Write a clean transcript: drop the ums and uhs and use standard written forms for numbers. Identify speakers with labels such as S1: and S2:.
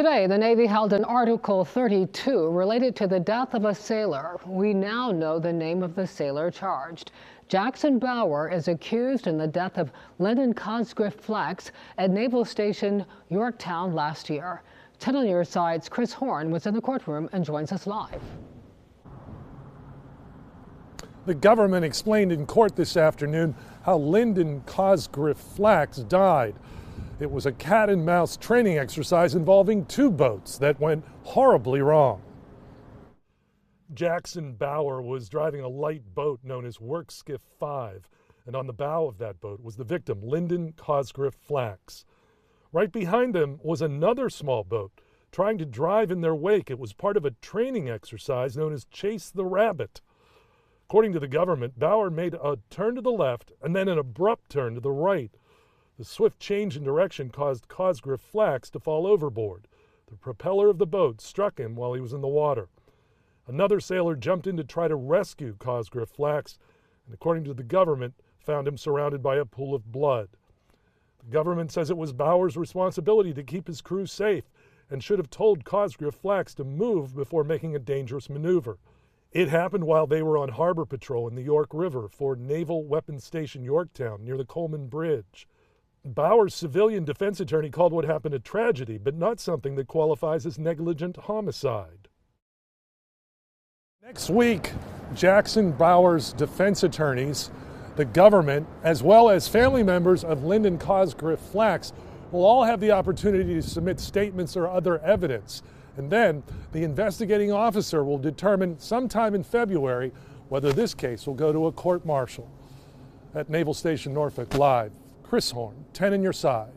S1: Today, the Navy held an Article 32 related to the death of a sailor. We now know the name of the sailor charged. Jackson Bauer is accused in the death of Lyndon Cosgriff Flex at Naval Station Yorktown last year. 10 on your side's Chris Horn was in the courtroom and joins us live.
S2: The government explained in court this afternoon how Lyndon Cosgriff Flex died. It was a cat and mouse training exercise involving two boats that went horribly wrong. Jackson Bauer was driving a light boat known as Work Skiff 5, and on the bow of that boat was the victim, Lyndon Cosgriff Flex. Right behind them was another small boat trying to drive in their wake. It was part of a training exercise known as Chase the Rabbit. According to the government, Bauer made a turn to the left and then an abrupt turn to the right. The swift change in direction caused Cosgriff Flex to fall overboard. The propeller of the boat struck him while he was in the water. Another sailor jumped in to try to rescue Cosgriff Flex, and according to the government, found him surrounded by a pool of blood. The government says it was Bauer's responsibility to keep his crew safe and should have told Cosgriff Flex to move before making a dangerous maneuver. It happened while they were on harbor patrol in the York River for Naval Weapons Station Yorktown near the Coleman Bridge. Bauer's civilian defense attorney called what happened a tragedy, but not something that qualifies as negligent homicide. Next week, Jackson Bauer's defense attorneys, the government, as well as family members of Lyndon Cosgriff Flex will all have the opportunity to submit statements or other evidence. And then the investigating officer will determine sometime in February whether this case will go to a court-martial. At Naval Station Norfolk, live, Chris Horn, 10 on your side.